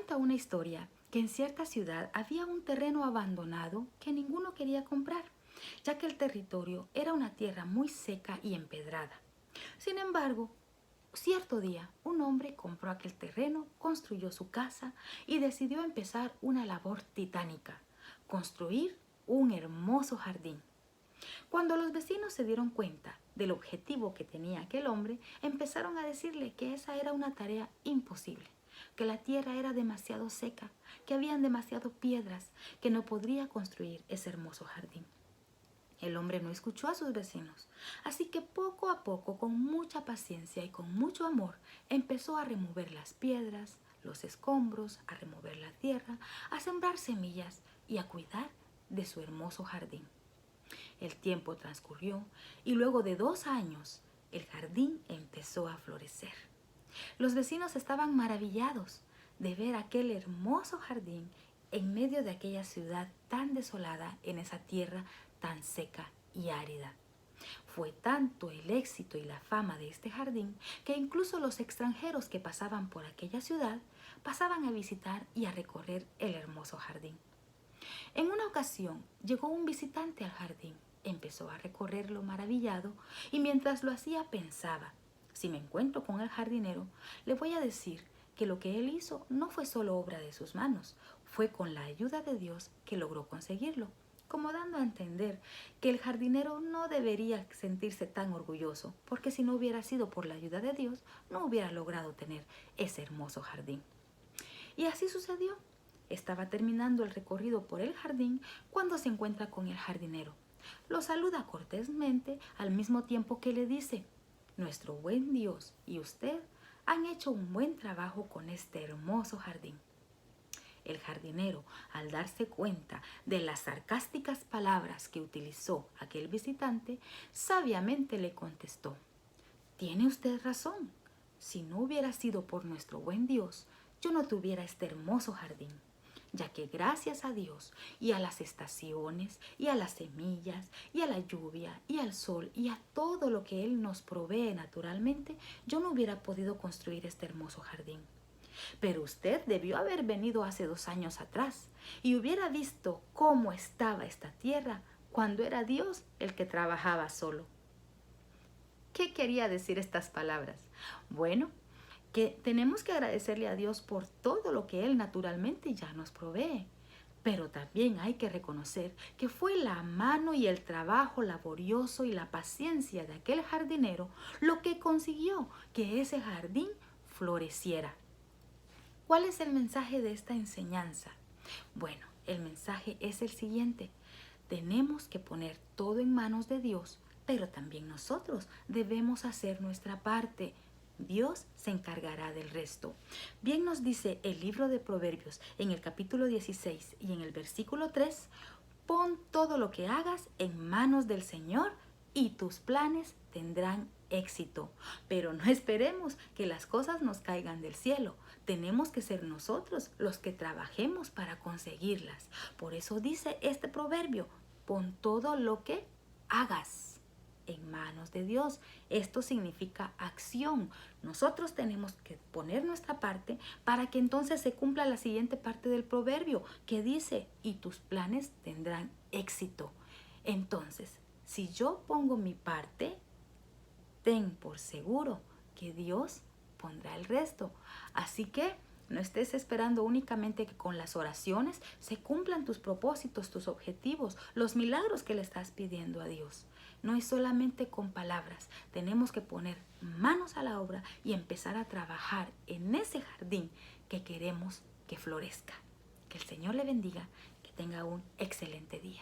Cuenta una historia que en cierta ciudad había un terreno abandonado que ninguno quería comprar, ya que el territorio era una tierra muy seca y empedrada. Sin embargo, cierto día, un hombre compró aquel terreno, construyó su casa y decidió empezar una labor titánica: construir un hermoso jardín. Cuando los vecinos se dieron cuenta del objetivo que tenía aquel hombre, empezaron a decirle que esa era una tarea imposible, que la tierra era demasiado seca, que habían demasiado piedras, que no podría construir ese hermoso jardín. El hombre no escuchó a sus vecinos, así que poco a poco, con mucha paciencia y con mucho amor, empezó a remover las piedras, los escombros, a remover la tierra, a sembrar semillas y a cuidar de su hermoso jardín. El tiempo transcurrió y luego de 2 años el jardín empezó a florecer. Los vecinos estaban maravillados de ver aquel hermoso jardín en medio de aquella ciudad tan desolada, en esa tierra tan seca y árida. Fue tanto el éxito y la fama de este jardín que incluso los extranjeros que pasaban por aquella ciudad pasaban a visitar y a recorrer el hermoso jardín. En una ocasión llegó un visitante al jardín, empezó a recorrerlo maravillado y mientras lo hacía pensaba: si me encuentro con el jardinero, le voy a decir que lo que él hizo no fue solo obra de sus manos, fue con la ayuda de Dios que logró conseguirlo, como dando a entender que el jardinero no debería sentirse tan orgulloso, porque si no hubiera sido por la ayuda de Dios, no hubiera logrado tener ese hermoso jardín. Y así sucedió. Estaba terminando el recorrido por el jardín cuando se encuentra con el jardinero. Lo saluda cortésmente al mismo tiempo que le dice: nuestro buen Dios y usted han hecho un buen trabajo con este hermoso jardín. El jardinero, al darse cuenta de las sarcásticas palabras que utilizó aquel visitante, sabiamente le contestó: tiene usted razón. Si no hubiera sido por nuestro buen Dios, yo no tuviera este hermoso jardín, ya que gracias a Dios y a las estaciones y a las semillas y a la lluvia y al sol y a todo lo que Él nos provee naturalmente, yo no hubiera podido construir este hermoso jardín. Pero usted debió haber venido hace 2 años atrás y hubiera visto cómo estaba esta tierra cuando era Dios el que trabajaba solo. ¿Qué quería decir estas palabras? Bueno, que tenemos que agradecerle a Dios por todo lo que Él naturalmente ya nos provee. Pero también hay que reconocer que fue la mano y el trabajo laborioso y la paciencia de aquel jardinero lo que consiguió que ese jardín floreciera. ¿Cuál es el mensaje de esta enseñanza? Bueno, el mensaje es el siguiente: tenemos que poner todo en manos de Dios, pero también nosotros debemos hacer nuestra parte. Dios se encargará del resto. Bien nos dice el libro de Proverbios en el capítulo 16 y en el versículo 3: pon todo lo que hagas en manos del Señor y tus planes tendrán éxito. Pero no esperemos que las cosas nos caigan del cielo. Tenemos que ser nosotros los que trabajemos para conseguirlas. Por eso dice este proverbio: pon todo lo que hagas en manos de Dios. Esto significa acción. Nosotros tenemos que poner nuestra parte para que entonces se cumpla la siguiente parte del proverbio, que dice: y tus planes tendrán éxito. Entonces, si yo pongo mi parte, ten por seguro que Dios pondrá el resto. Así que no estés esperando únicamente que con las oraciones se cumplan tus propósitos, tus objetivos, los milagros que le estás pidiendo a Dios. No es solamente con palabras. Tenemos que poner manos a la obra y empezar a trabajar en ese jardín que queremos que florezca. Que el Señor le bendiga, que tenga un excelente día.